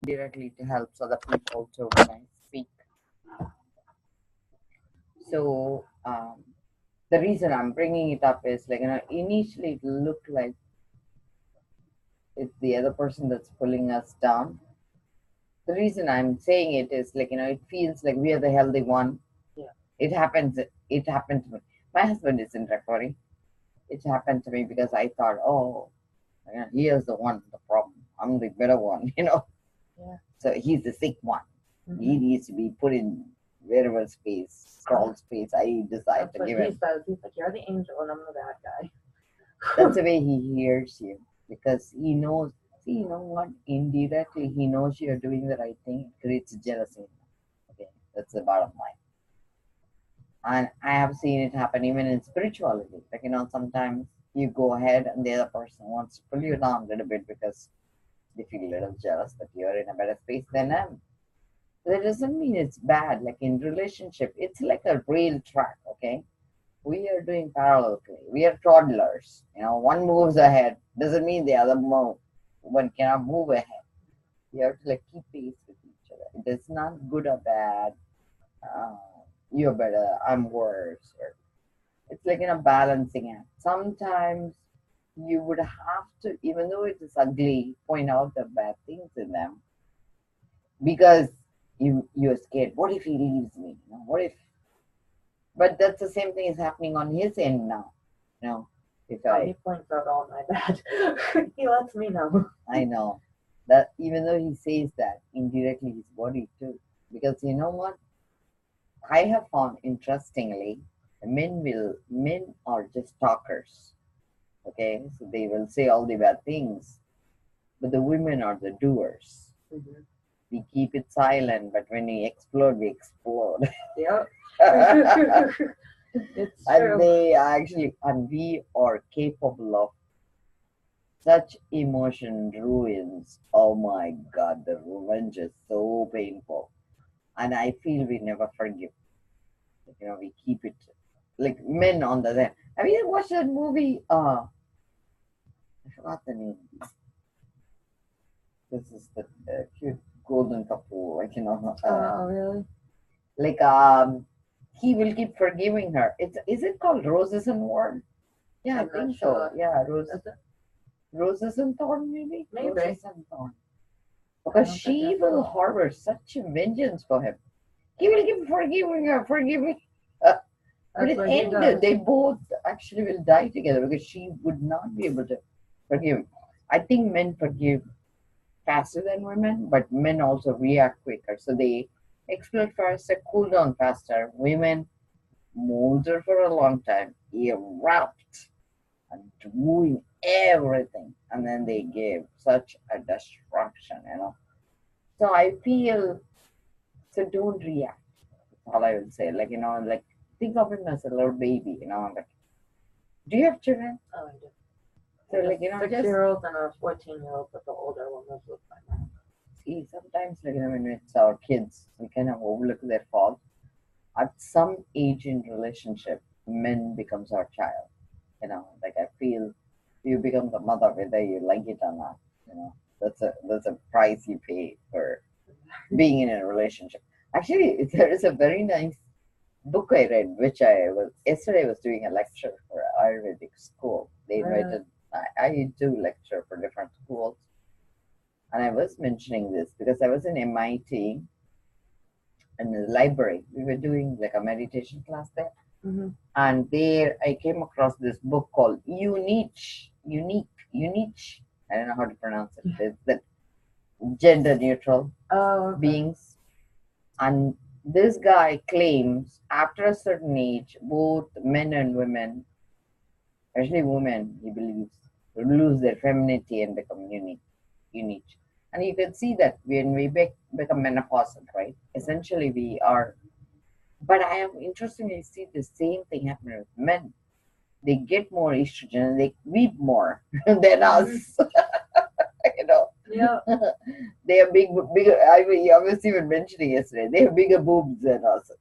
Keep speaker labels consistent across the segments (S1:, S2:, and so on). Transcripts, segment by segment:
S1: directly to help other people too when I speak. So the reason I'm bringing it up is like, initially it looked like it's the other person that's pulling us down. The reason I'm saying it is like, it feels like we are the healthy one.
S2: Yeah.
S1: It happened to me. My husband is in recovery. It happened to me because I thought, oh, he is the one, the problem. I'm the better one,
S2: Yeah.
S1: So he's the sick one.
S2: Mm-hmm.
S1: He needs to be put in wearable space, crawl space. I decide to give him.
S2: He says. He's like, you're the angel and I'm the bad guy.
S1: That's the way he hears you, because he knows. See, you know what? Indirectly, he knows you're doing the right thing. It creates jealousy. Okay, that's the bottom line. And I have seen it happen even in spirituality. Like, sometimes you go ahead and the other person wants to pull you down a little bit because they feel a little jealous that you're in a better space than them. That doesn't mean it's bad. Like in relationship, it's like a rail track, okay? We are doing parallel play. We are toddlers. One moves ahead. Doesn't mean the other one cannot move ahead. You have to like keep pace with each other. It's not good or bad. You're better, I'm worse. Or it's like in a balancing act. Sometimes you would have to, even though it is ugly, point out the bad things in them because you're scared. What if he leaves me? What if? But that's the same thing is happening on his end now. If
S2: he points out all my bad. He lets me know.
S1: I know that even though he says that indirectly, he's worried too. Because you know what? I have found interestingly, men are just talkers. Okay, so they will say all the bad things, but the women are the doers.
S2: Mm-hmm.
S1: We keep it silent, but when we explode, we explode.
S2: Yep. It's
S1: true. And we are capable of such emotion ruins. Oh my God, the revenge is so painful. And I feel we never forgive. We keep it like men on the other. Have you watched that movie? I forgot the name. This is the cute golden couple, like
S2: oh, really?
S1: Like he will keep forgiving her. Is it called Roses and War? Yeah, I think so. Yeah, Roses and Thorn, maybe. Roses and Thorn. Because she will harbor such a vengeance for him. He will keep forgiving her, forgiving. But in the end, they both actually will die together because she would not be able to forgive him. I think men forgive faster than women, but men also react quicker. So they explode faster, cool down faster. Women molder for a long time, erupt, and doing everything, and then they give such a destruction. So I feel, so don't react. That's all I will say. Like like think of him as a little baby. Like, do you have children?
S2: Oh, I do.
S1: So like
S2: 6-year-old and a 14-year-old, but the older one lives with my mom.
S1: See, sometimes like when it's our kids, we kind of overlook their fault. At some age in relationship, men becomes our child. Like I feel you become the mother whether you like it or not. That's a price you pay for being in a relationship. Actually, there is a very nice book I read, which yesterday I was doing a lecture for Ayurvedic school. They invited. I do lecture for different schools, and I was mentioning this because I was in MIT in the library. We were doing like a meditation class there.
S2: Mm-hmm.
S1: And there I came across this book called Unique. I don't know how to pronounce it. It's that gender neutral beings. And this guy claims after a certain age, both men and women, especially women, he believes, will lose their femininity and become unique. And you can see that when we become menopausal, right? Essentially we are. But I have interestingly see the same thing happening with men. They get more estrogen and they weep more than us.
S2: Yeah.
S1: They are bigger. I was even mentioning yesterday. They have bigger boobs than us.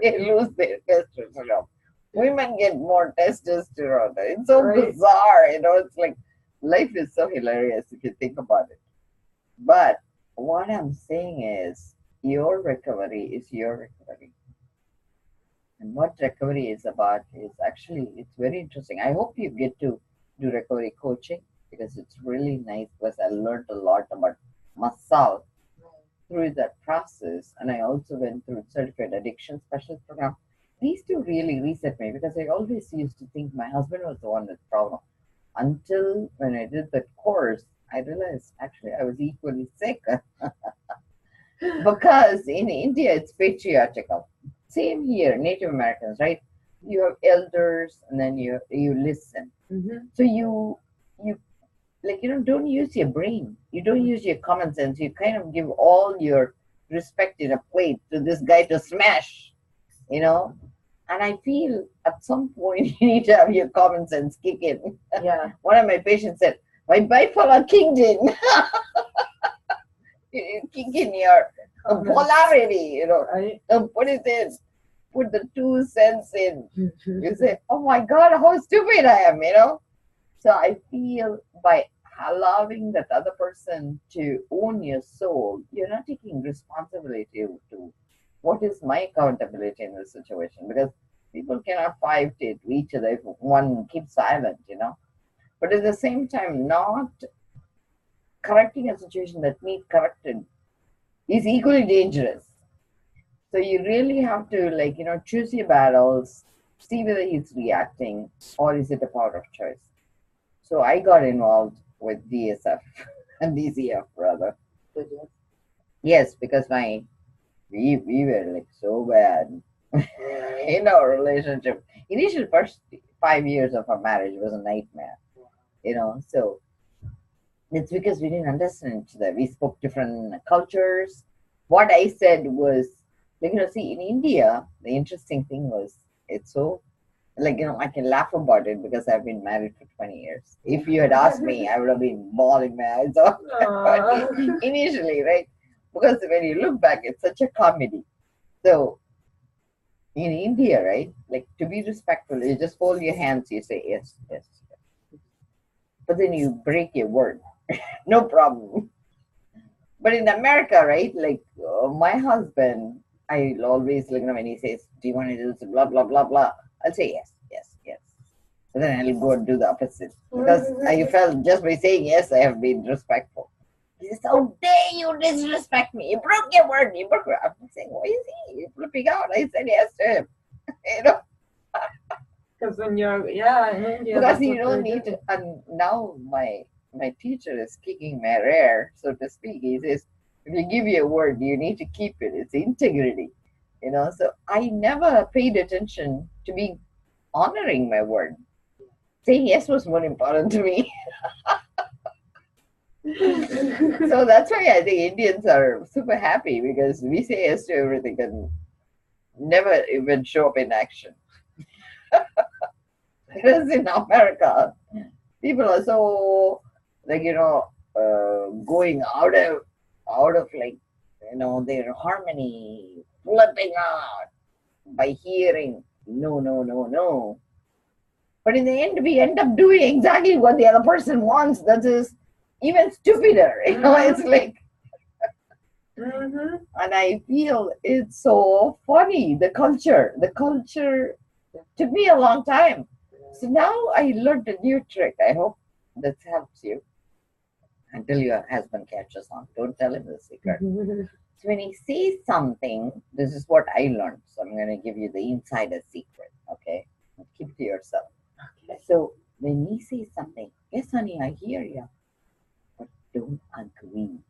S1: They lose their testosterone. Women get more testosterone. It's so bizarre. It's like life is so hilarious if you think about it. But what I'm saying is, your recovery is your recovery. And what recovery is about is actually, it's very interesting. I hope you get to do recovery coaching because it's really nice because I learned a lot about myself through that process. And I also went through certified addiction specialist program. These two really reset me because I always used to think my husband was the one with the problem. Until when I did that course, I realized actually I was equally sick because in India it's patriarchal. Same here, Native Americans, right? You have elders, and then you listen. So you like don't use your brain. You don't use your common sense. You kind of give all your respect in a plate to this guy to smash, you know. And I feel at some point you need to have your common sense kick in.
S2: Yeah.
S1: One of my patients said, "My bipolar kicked in." You kick in your polarity,
S2: Right.
S1: put it in, put the 2 cents in. You say, "Oh my God, how stupid I am." So I feel by allowing that other person to own your soul, you're not taking responsibility to what is my accountability in this situation, because people cannot fight it to each other if one keeps silent. But at the same time, not correcting a situation that needs corrected is equally dangerous. So you really have to choose your battles, see whether he's reacting or is it a power of choice. So I got involved with DSF and DCF, brother.
S2: Did you?
S1: Yes, because we were like so bad in our relationship. Initial first 5 years of our marriage was a nightmare. So it's because we didn't understand each other. We spoke different cultures. What I said was see, in India, the interesting thing was it's so I can laugh about it because I've been married for 20 years. If you had asked me, I would have been bawling my eyes out initially, right? Because when you look back, it's such a comedy. So in India, right, like to be respectful, you just fold your hands, you say yes, yes, yes. But then you break your word, no problem. But in America, right, my husband, I'll always, when he says, "Do you want to do this?" Blah, blah, blah, blah. I'll say yes, yes, yes. But then I'll go and do the opposite. Because I felt just by saying yes, I have been respectful. He says, "How dare you disrespect me? You broke your word. You broke your..." I'm saying, "Why is he flipping out?" I said yes to him. you know,
S2: Because when you're, yeah, in India,
S1: because
S2: that's
S1: you
S2: what
S1: don't
S2: they
S1: need
S2: do.
S1: to. And now my teacher is kicking my rear, so to speak. He says, if you give you a word, you need to keep it. It's integrity. So I never paid attention to be honoring my word. Saying yes was more important to me. So that's why I think Indians are super happy because we say yes to everything and never even show up in action. Whereas in America, people are so going out of their harmony, flipping out by hearing no, no, no, no. But in the end, we end up doing exactly what the other person wants. That is even stupider. It's like, and I feel it's so funny. The culture took me a long time. So now I learned a new trick. I hope this helps you until your husband catches on. Don't tell him the secret. So when he says something, this is what I learned. So I'm going to give you the insider secret. Okay, keep it to yourself.
S2: Okay.
S1: So when he says something, yes, honey, I hear you, but don't agree.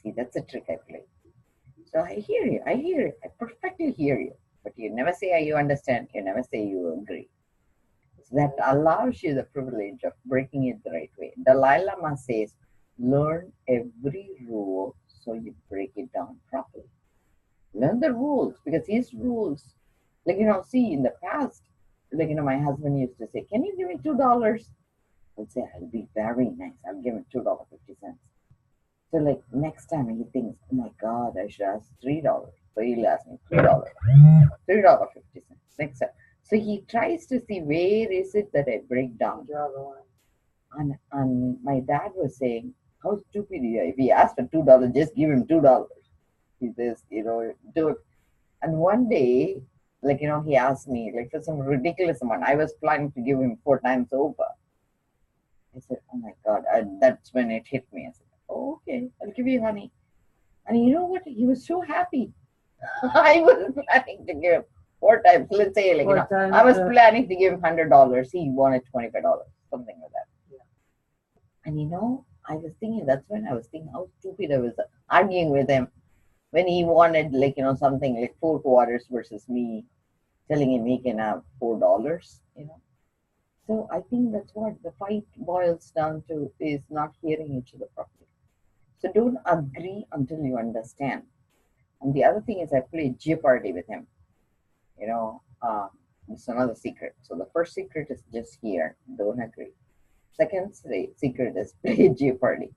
S1: See, that's a trick I play. So I hear you, I perfectly hear you, but you never say you understand, you never say you agree. So that allows you the privilege of breaking it the right way. Dalai Lama says, learn every rule so you break it down properly. Learn the rules because his rules, see in the past, my husband used to say, "Can you give me $2?" I'd say, "I'll be very nice. I'll give him $2.50." So next time he thinks, "Oh my God, I should ask $3." So he'll ask me $3, $3.50 next time. So he tries to see where is it that I break down.
S2: Draw the line.
S1: And my dad was saying, How stupid you are. If he asks for $2, just give him $2. He says, do it. And one day, like, he asked me, like, for some ridiculous amount. I was planning to give him 4 times over. I said, oh my God. That's when it hit me. I said, oh, okay, I'll give you honey. And you know what? He was so happy. I was planning to give him 4 times. Let's say, like, I was planning to give him $100. He wanted $25, something like that.
S2: Yeah.
S1: And I was thinking, that's when I was thinking how stupid I was arguing with him when he wanted, like, something like 4 quarters versus me telling him he can have $4. So I think that's what the fight boils down to, is not hearing each other properly. So don't agree until you understand. And the other thing is I play Jeopardy with him. It's another secret. So the first secret is just hear, don't agree. Second secret is play Jeopardy.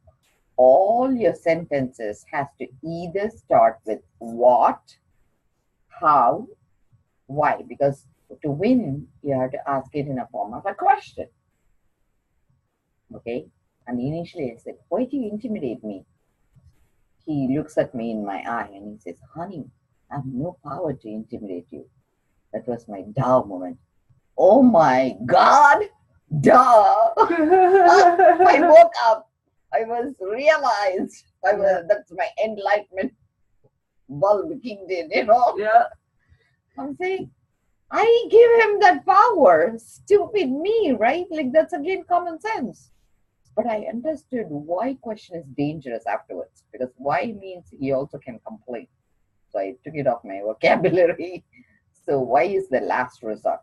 S1: All your sentences has to either start with what, how, why. Because to win, you have to ask it in a form of a question. Okay? And initially I said, why do you intimidate me? He looks at me in my eye and he says, honey, I have no power to intimidate you. That was my duh moment. Oh my God, duh. I woke up. I was realized. That's my enlightenment bulb kicked in,
S2: Yeah.
S1: I'm saying, I give him that power. Stupid me, right? Like, that's again common sense. But I understood why question is dangerous afterwards, because why means he also can complain. So I took it off my vocabulary. So why is the last resort?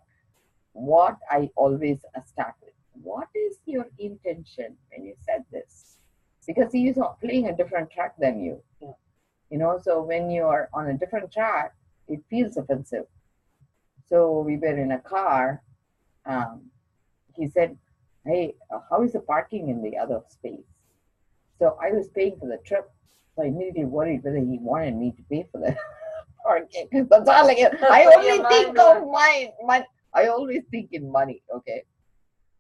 S1: What I always start with, what is your intention when you said this? Because he is playing a different track than you.
S2: Yeah.
S1: So when you are on a different track, it feels offensive. So we were in a car. He said, hey, how is the parking in the other space? So I was paying for the trip. So I immediately worried whether he wanted me to pay for the parking. That's all I only think of mine. I always think in money, okay?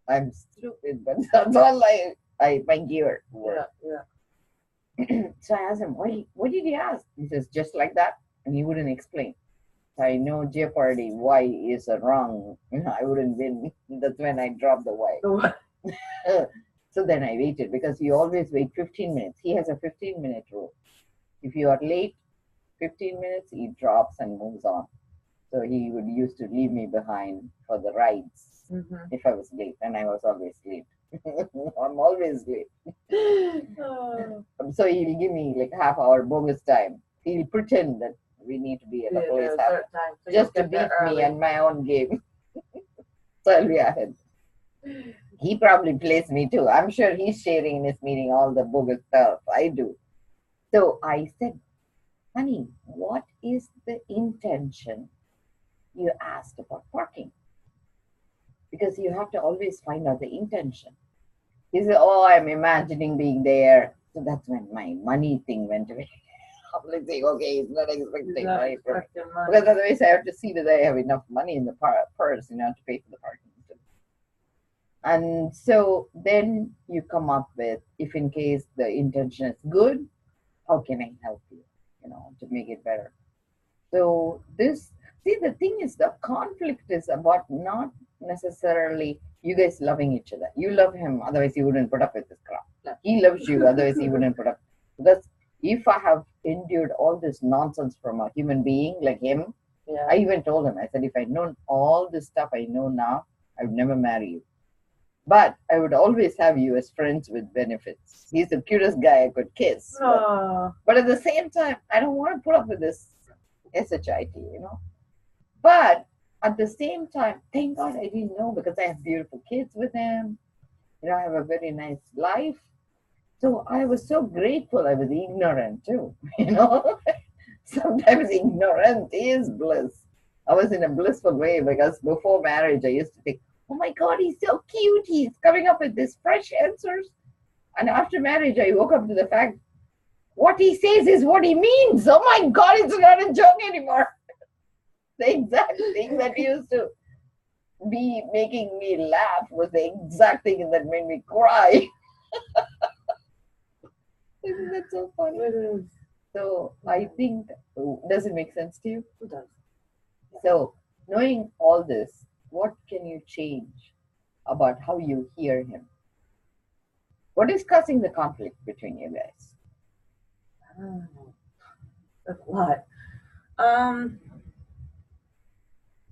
S1: I'm stupid, but that's all my gear works.
S2: Yeah.
S1: So I asked him, what did he ask? He says, just like that. And he wouldn't explain. I know Jeopardy, why is wrong. I wouldn't win. That's when I dropped the why. So then I waited, because you always wait 15 minutes. He has a 15-minute rule. If you are late 15 minutes, he drops and moves on. So he would used to leave me behind for the rides if I was late, and I was always late. I'm always late. So he'll give me like half-hour bogus time. He'll pretend that we need to be at a place just to beat me and my own game. So I'll be ahead. He probably plays me too. I'm sure he's sharing in his meeting all the bogus stuff. I do. So I said, honey, what is the intention you asked about parking? Because you have to always find out the intention. He said, oh, I'm imagining being there. So that's when my money thing went away. I'm like saying, okay, he's not expecting money from me. Because otherwise I have to see that I have enough money in the purse, to pay for the parking. And so then you come up with, if in case the intention is good, how can I help you, to make it better? So the thing is, the conflict is about not necessarily you guys loving each other. You love him, otherwise he wouldn't put up with this crap. He loves you, otherwise he wouldn't put up. Because if I have endured all this nonsense from a human being like him, I even told him, I said, if I'd known all this stuff I know now, I would never marry you. But I would always have you as friends with benefits. He's the cutest guy I could kiss. But at the same time, I don't want to put up with this SHIT, But at the same time, thank God I didn't know, because I have beautiful kids with him. I have a very nice life. So I was so grateful I was ignorant too, Sometimes ignorance is bliss. I was in a blissful way, because before marriage, I used to think, oh my God, he's so cute. He's coming up with these fresh answers. And after marriage, I woke up to the fact, what he says is what he means. Oh my God, it's not a joke anymore. The exact thing that used to be making me laugh was the exact thing that made me cry. Isn't that so funny?
S2: It is.
S1: So I think, does it make sense to you?
S2: It does.
S1: So knowing all this, what can you change about how you hear him? What is causing the conflict between you guys?
S2: I don't know. That's a lot.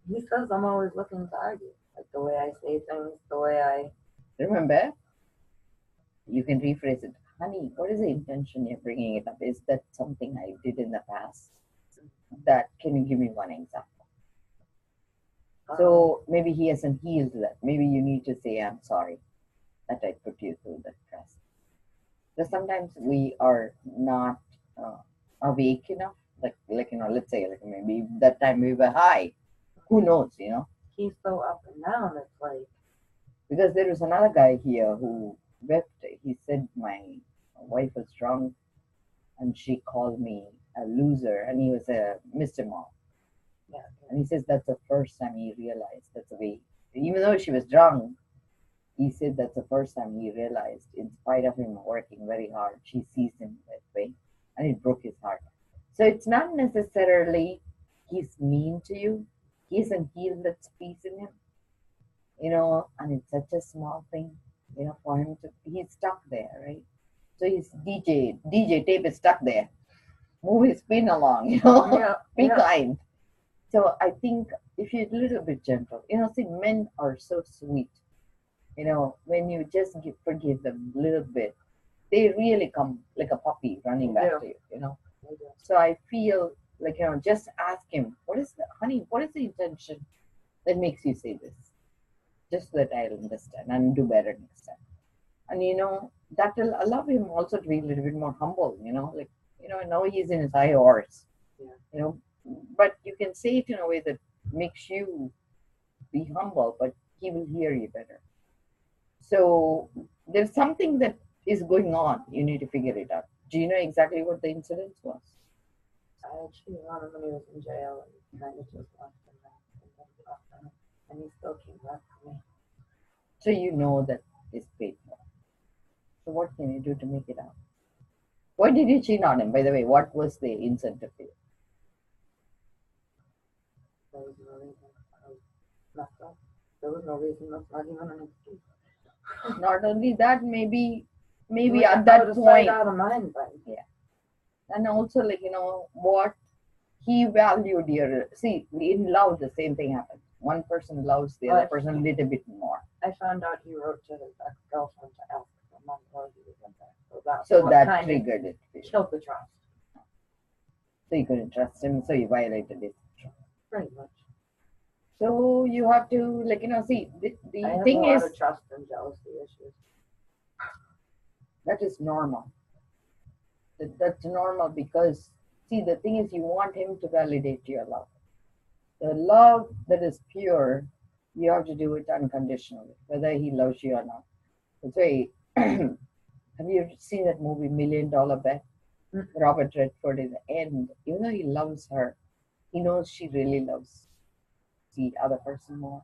S2: He says I'm always looking to argue. Like the way I say things, the way I.
S1: Remember, you can rephrase it. Honey, what is the intention you're bringing it up? Is that something I did in the past? That, can you give me one example? So maybe he hasn't healed that. Maybe you need to say, I'm sorry that I put you through that process. Because sometimes we are not awake enough. Like let's say, like maybe that time we were high. Who knows,
S2: He's so up and down. It's like.
S1: Because there was another guy here who wept. He said, my wife was drunk and she called me a loser, and he was a Mr. Mom.
S2: Yeah.
S1: And he says that's the first time he realized that's the way, even though she was drunk, he said that's the first time he realized, in spite of him working very hard, she sees him that way, and it broke his heart. So it's not necessarily he's mean to you. He hasn't healed that space in him, and it's such a small thing, for him to, he's stuck there, right? So his DJ tape is stuck there. Move his pin along,
S2: Yeah.
S1: be kind. So I think if you're a little bit gentle, see, men are so sweet. When you just forgive them a little bit, they really come like a puppy running back to you, So I feel like, just ask him, what is the intention that makes you say this? Just so that I'll understand and do better next time. And, that will allow him also to be a little bit more humble, now he's in his high horse, but you can say it in a way that makes you be humble, but he will hear you better. So there's something that is going on. You need to figure it out. Do you know exactly what the incident was?
S2: I actually found him when he was in jail and kind of just left him and he still came back to me.
S1: So you know that it's painful. So what can you do to make it out? Why did you cheat on him? By the way, what was the incentive for you?
S2: There was no reason. I was messed up. There was no reason. That's not even an excuse.
S1: Not only that, maybe
S2: Like,
S1: at that point,
S2: out of mind, but
S1: yeah. And also, what he valued in love, the same thing happens. One person loves the other person a little bit more.
S2: I found out he wrote to his ex-girlfriend to ask for money while he was in there.
S1: So that triggered it.
S2: Killed the trust.
S1: So you couldn't trust him, so you violated his trust.
S2: Pretty much.
S1: So you have to, see, the
S2: I
S1: thing
S2: have a
S1: is,
S2: lot of trust and jealousy issues.
S1: that is normal. That's normal because, see, the thing is, you want him to validate your love. The love that is pure, you have to do it unconditionally, whether he loves you or not. That's why, have you seen that movie, $1 Million Bet? Robert Redford, in the end, even though he loves her, he knows she really loves the other person more.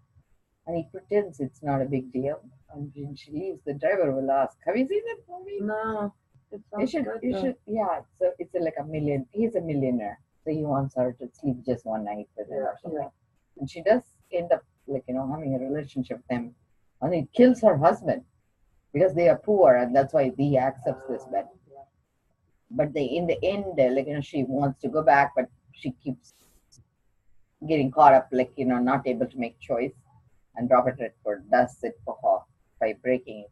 S1: And he pretends it's not a big deal. And when she leaves, the driver will ask, have you seen that movie?
S2: No.
S1: You should, yeah. So it's like a million. He's a millionaire. So he wants her to sleep just one night with him or something. Yeah. And she does end up, having a relationship with him. And it kills her husband because they are poor, and that's why he accepts this bet.
S2: Yeah.
S1: But in the end, she wants to go back, but she keeps getting caught up, not able to make choice. And Robert Redford does it for her by breaking it.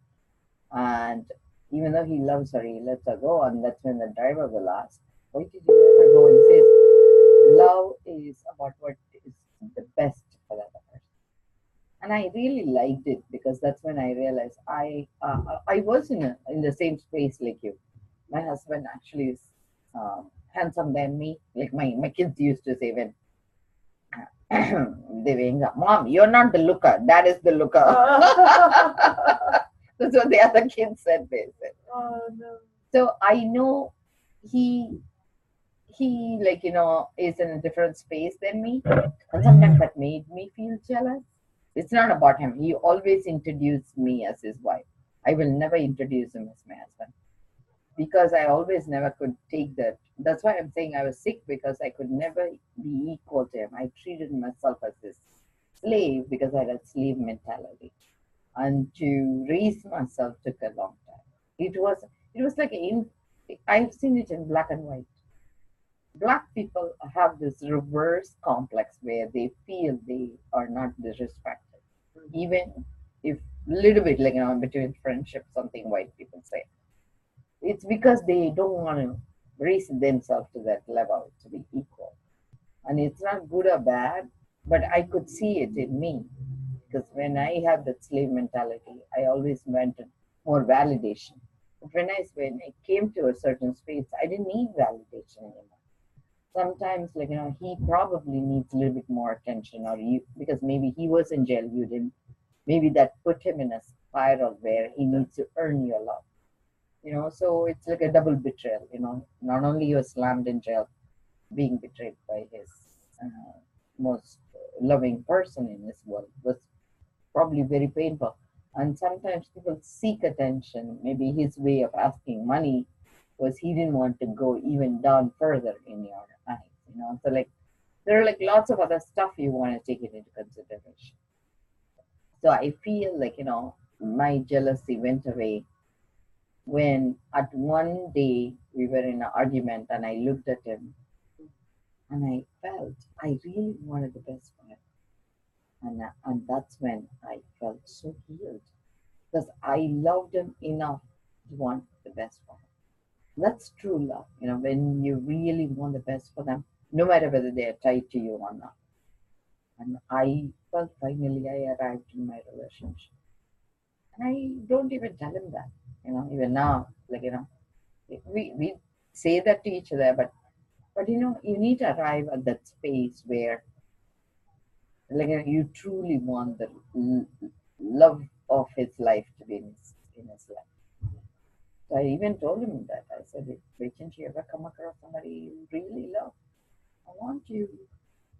S1: And even though he loves her, he lets her go. And that's when the driver will ask, why did you let her go? And he says, love is about what is the best for the other person. And I really liked it because that's when I realized I was in the same space like you. My husband actually is handsome than me. Like my kids used to say when they were up, Mom, you're not the looker. That is the looker. That's what the other kids said. They said.
S2: Oh no.
S1: So I know he is in a different space than me, and sometimes that made me feel jealous. It's not about him. He always introduced me as his wife. I will never introduce him as my husband. because I always never could take that. That's why I'm saying I was sick, because I could never be equal to him. I treated myself as this slave because I had a slave mentality. And to raise myself took a long time. It was like I've seen it in black and white. Black people have this reverse complex where they feel they are not disrespected, even if little bit, like, between friendship, something white people say. It's because they don't want to raise themselves to that level to be equal. And it's not good or bad, but I could see it in me, because when I had that slave mentality, I always wanted more validation. But when I came to a certain space, I didn't need validation anymore. Sometimes, like, he probably needs a little bit more attention, or you, because maybe he was in jail, you didn't. Maybe that put him in a spiral where he needs to earn your love. So it's like a double betrayal. Not only you're slammed in jail, being betrayed by his uh, most loving person in this world was probably very painful. And sometimes people seek attention. Maybe his way of asking money was he didn't want to go even down further in your eyes. So, like, there are like lots of other stuff you want to take it into consideration. So I feel like, my jealousy went away when at one day we were in an argument and I looked at him and I felt I really wanted the best for him. And that's when I felt so healed, because I loved him enough to want the best for him. That's true love, when you really want the best for them, no matter whether they are tied to you or not. And I felt finally I arrived in my relationship. And I don't even tell him that, even now, like, we say that to each other, but you need to arrive at that space where, like, you truly want the love of his life to be in his life. So I even told him that. I said, "Vachin, you ever come across somebody you really love, I want you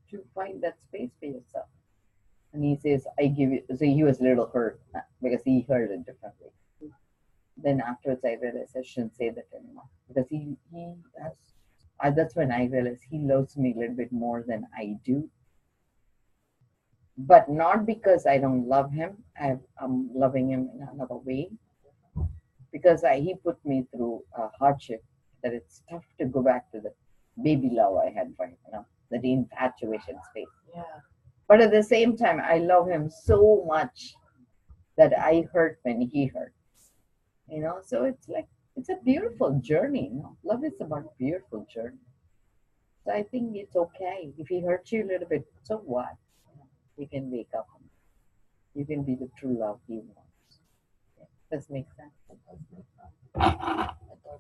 S1: to find that space for yourself." And he says, "I give you." So he was a little hurt, because he heard it differently. Then afterwards, I realized I shouldn't say that anymore, because he has. That's when I realized he loves me a little bit more than I do, but not because I don't love him. I'm loving him in another way, because he put me through a hardship that it's tough to go back to the baby love I had for him, the infatuation space.
S2: Yeah.
S1: But at the same time, I love him so much that I hurt when he hurt. So it's like it's a beautiful journey. Love is about a beautiful journey. So I think it's okay if he hurts you a little bit. So what? You can wake up. You can be the true love he wants. Yeah. Does make sense?
S2: It does make sense. It does